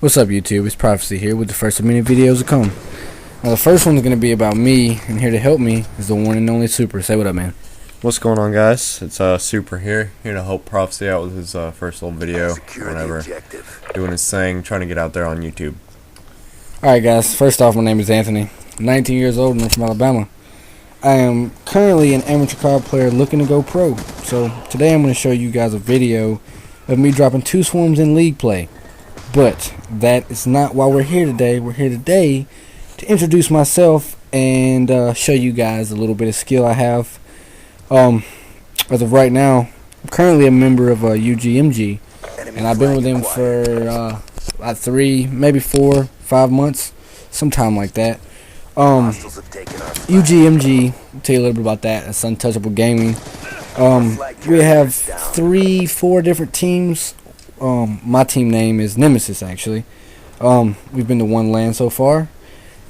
What's up, YouTube? It's Prophecy here with the first of many videos to come. Now, the first one's going to be about me, and here to help me is the one and only Supra. Say what up, man. What's going on, guys? It's Supra here to help Prophecy out with his first little video, whatever, doing his thing, trying to get out there on YouTube. Alright, guys. First off, my name is Anthony. I'm 19 years old and I'm from Alabama. I am currently an amateur card player looking to go pro. So, today I'm going to show you guys a video of me dropping 2 swarms in league play. But that is not why we're here today. We're here today to introduce myself and show you guys a little bit of skill I have. As of right now, I'm currently a member of UGMG, and I've been with them for about 3, maybe 4, 5 months, sometime like that. UGMG, I'll tell you a little bit about that. It's Untouchable Gaming. We have 3, 4 different teams. My team name is Nemesis, actually. We've been to 1 LAN so far,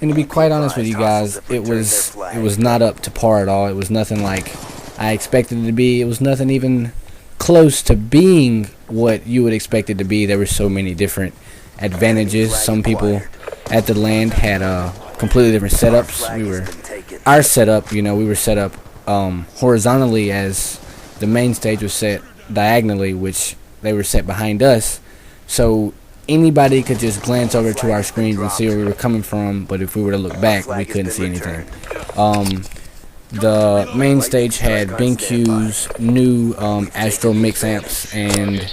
and to be quite honest with you guys, it was not up to par at all. It was nothing like I expected it to be. It was nothing even close to being what you would expect it to be. There were so many different advantages. Some people at the LAN had completely different setups. Our setup, we were set up horizontally, as the main stage was set diagonally, which they were set behind us, so anybody could just glance over to our screens and see where we were coming from, but if we were to look back, we couldn't see anything. The main stage had BenQ's new Astro mix amps, and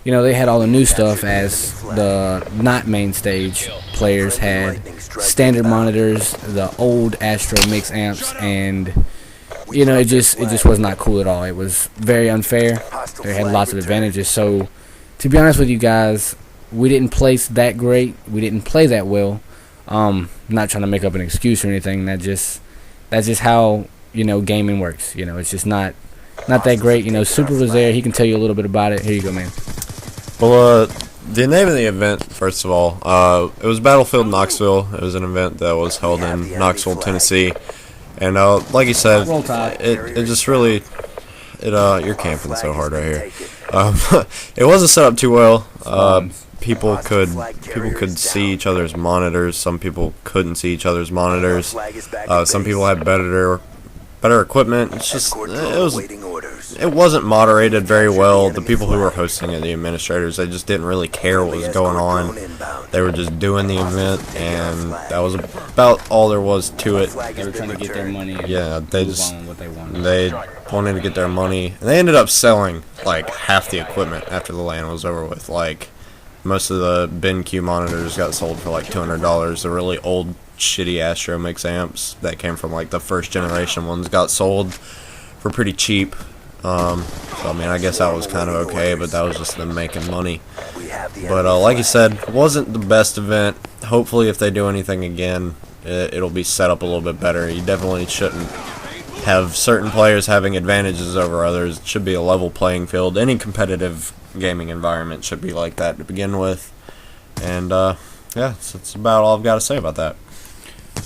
they had all the new stuff, as the not main stage players had standard monitors, the old Astro mix amps, and it just was not cool at all. It was very unfair. They had lots of advantages. So, to be honest with you guys, we didn't place that great. We didn't play that well. Not trying to make up an excuse or anything. That's just how gaming works. It's just not that great. Supra was there. He can tell you a little bit about it. Here you go, man. Well, the name of the event, first of all, it was Battlefield Knoxville. It was an event that was held in Knoxville, Tennessee. And like you said, it just really, you're camping so hard right here. It wasn't set up too well. People could see each other's monitors. Some people couldn't see each other's monitors. Some people had better equipment. It wasn't moderated very well. The people who were hosting it, the administrators, they just didn't really care what was going on. They were just doing the event, and that was about all there was to it. They were trying to get their money. Yeah, they wanted to get their money, and they ended up selling like half the equipment after the LAN was over with. Like, most of the BenQ monitors got sold for like $200. The really old, shitty Astro mix amps that came from like the first generation ones got sold for pretty cheap. So I mean, I guess that was kind of okay, but that was just them making money. But like you said, it wasn't the best event. Hopefully, if they do anything again, it'll be set up a little bit better. You definitely shouldn't have certain players having advantages over others. It should be a level playing field. Any competitive gaming environment should be like that to begin with. And yeah, that's about all I've got to say about that.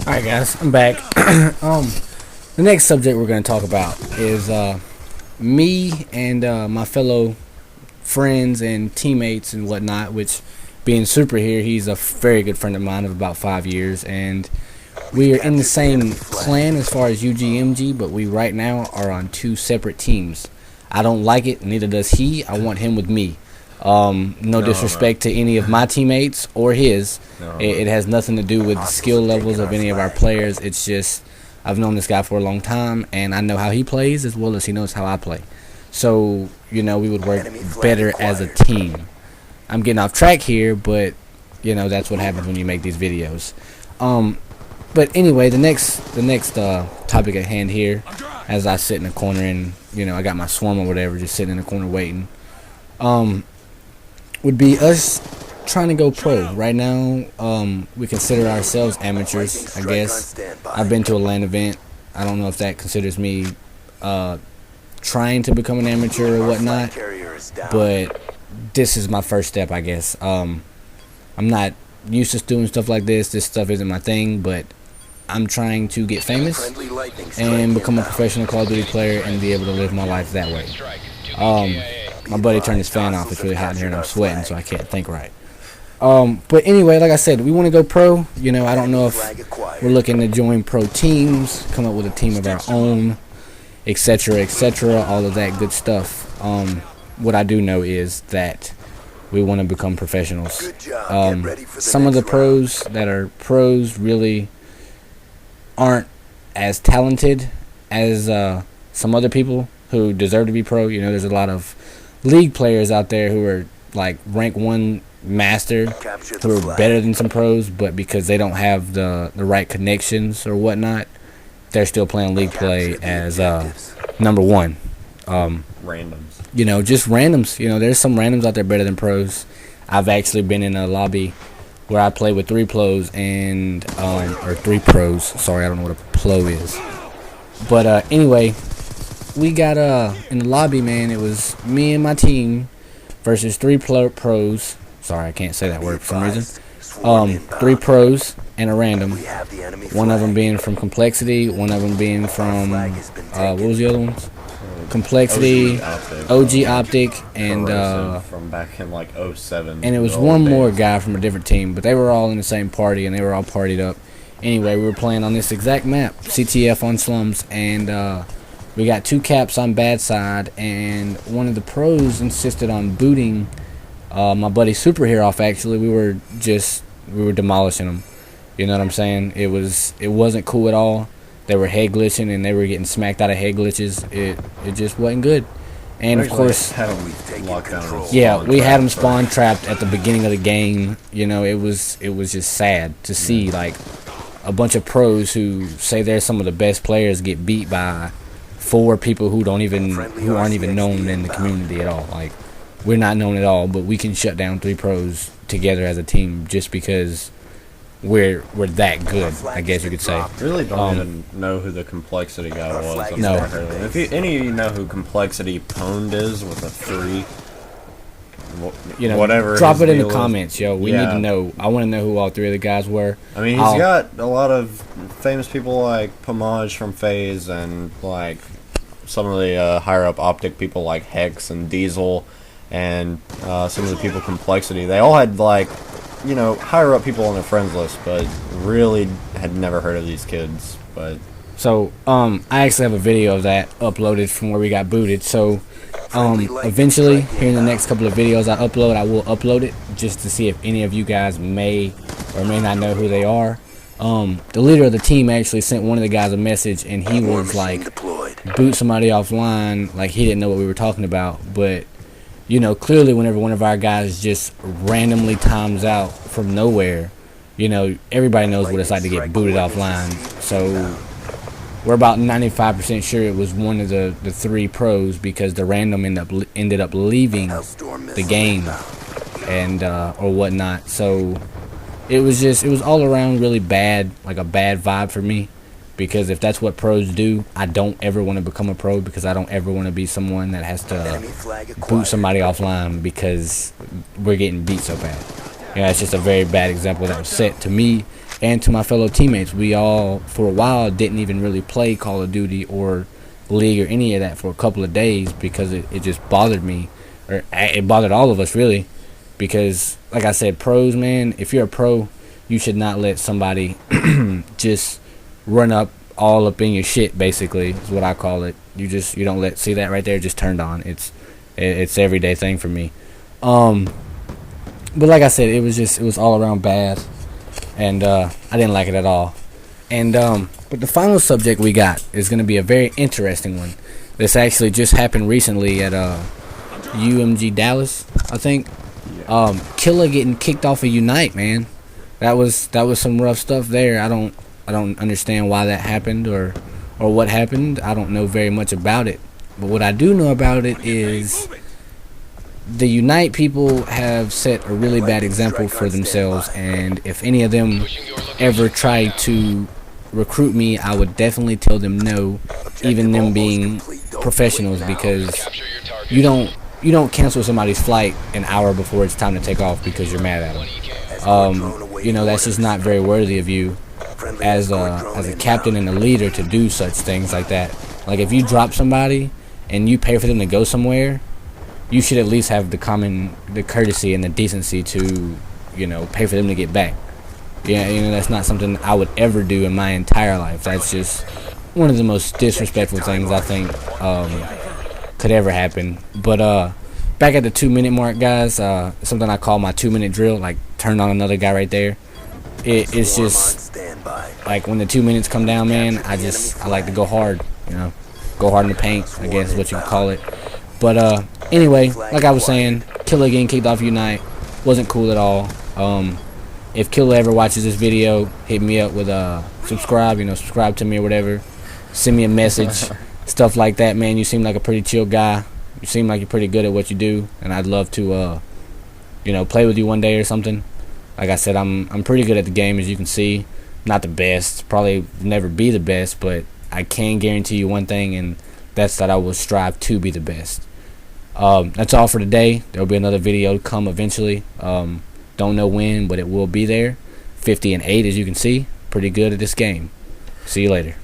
Alright, guys, I'm back. The next subject we're going to talk about is me and my fellow friends and teammates and whatnot, which, being Supra here, he's a very good friend of mine of about 5 years, and we are in the same clan as far as UGMG, but we right now are on 2 separate teams. I don't like it, neither does he. I want him with me. No disrespect to any of my teammates or his. It has nothing to do with the skill levels of any of our players. It's just, I've known this guy for a long time, and I know how he plays as well as he knows how I play. So, we would work better as a team. I'm getting off track here, but, that's what happens when you make these videos. But anyway, the next topic at hand here, as I sit in the corner and, I got my swarm or whatever, just sitting in the corner waiting, would be us trying to go pro. Right now, we consider ourselves amateurs, I guess. I've been to a LAN event. I don't know if that considers me trying to become an amateur or whatnot, but this is my first step, I guess. I'm not used to doing stuff like this. This stuff isn't my thing, but I'm trying to get famous and become a professional Call of Duty player and be able to live my life that way. My buddy turned his fan off. It's really hot in here and I'm sweating, so I can't think right. But anyway, like I said, we want to go pro. You know, I don't know if we're looking to join pro teams, come up with a team of our own, etc., etc., all of that good stuff. What I do know is that we want to become professionals. Some of the pros that are pros really aren't as talented as some other people who deserve to be pro. You know, there's a lot of league players out there who are like rank 1 master, who are better than some pros, but because they don't have the right connections or whatnot, they're still playing league play as number 1. Randoms. You know, just randoms. You know, there's some randoms out there better than pros. I've actually been in a lobby where I play with 3 pros and or 3 pros. Sorry, I don't know what a plo is. But anyway, we got in the lobby, man. It was me and my team versus 3 pros. Sorry, I can't say that word for some reason. 3 pros and a random. One of them being from Complexity. One of them being from what was the other ones? Complexity, OG Optic, and from back in like 07. And it was one more guy from a different team, but they were all in the same party and they were all partied up. Anyway, we were playing on this exact map, CTF on Slums, and we got 2 caps on bad side, and one of the pros insisted on booting my buddy Supra here off. Actually, we were demolishing him. You know what I'm saying? It wasn't cool at all. They were head glitching and they were getting smacked out of head glitches. It just wasn't good. And of course, we had them spawn trapped at the beginning of the game. You know, it was just sad to see like a bunch of pros who say they're some of the best players get beat by 4 people who aren't even known in the community at all. Like, we're not known at all, but we can shut down 3 pros together as a team just because we're that good, I guess you could say. Really don't even know who the Complexity guy was. No. If any of you know who Complexity Pwned is with a 3, you know, whatever. Drop it in the comments, yo. We need to know. I want to know who all 3 of the guys were. I mean, he's got a lot of famous people like Pomage from FaZe and like some of the higher up Optic people like Hex and Diesel and some of the people Complexity. They all had like, you know, higher up people on their friends list, but really had never heard of these kids. But so I actually have a video of that uploaded from where we got booted. So eventually, here in the next couple of videos I will upload it just to see if any of you guys may or may not know who they are. The leader of the team actually sent one of the guys a message, and he was like, boot somebody offline, like he didn't know what we were talking about. But you know, clearly whenever one of our guys just randomly times out from nowhere, you know, everybody knows what it's like to get booted offline. So we're about 95% sure it was one of the 3 pros, because the random ended up leaving the game and or whatnot. So it was all around really bad, like a bad vibe for me. Because if that's what pros do, I don't ever want to become a pro, because I don't ever want to be someone that has to boot somebody offline because we're getting beat so bad. You know, it's just a very bad example that was set to me and to my fellow teammates. We all, for a while, didn't even really play Call of Duty or League or any of that for a couple of days because it just bothered me. Or it bothered all of us, really. Because, like I said, pros, man, if you're a pro, you should not let somebody just run all up in your shit, basically, is what I call it. You don't see that right there, just turned on. It's everyday thing for me. But like I said, it was all around bad, and I didn't like it at all. And but the final subject we got is going to be a very interesting one. This actually just happened recently at UMG Dallas, I think. Killa getting kicked off of Unite, man. That was some rough stuff there. I don't understand why that happened or what happened. I don't know very much about it. But what I do know about it is the Unite people have set a really bad example for themselves, and if any of them ever try to recruit me, I would definitely tell them no, even them being professionals, because you don't cancel somebody's flight an hour before it's time to take off because you're mad at them. You know, that's just not very worthy of you as a captain and a leader to do such things like that. Like, if you drop somebody and you pay for them to go somewhere, you should at least have the courtesy and the decency to, pay for them to get back. Yeah, that's not something I would ever do in my entire life. That's just one of the most disrespectful things I think could ever happen. But back at the 2-minute mark, guys, something I call my 2-minute drill, like turn on another guy right there. It's just like when the 2 minutes come down, man, I like to go hard, go hard in the paint, I guess is what you could call it. But anyway, like I was saying, Killer getting kicked off Unite wasn't cool at all. If Killer ever watches this video, hit me up with subscribe to me or whatever. Send me a message, stuff like that, man. You seem like a pretty chill guy. You seem like you're pretty good at what you do, and I'd love to, play with you one day or something. Like I said, I'm pretty good at the game, as you can see. Not the best, probably never be the best, but I can guarantee you one thing, and that's that I will strive to be the best. That's all for today. There will be another video to come eventually. Don't know when, but it will be there. 50-8, as you can see. Pretty good at this game. See you later.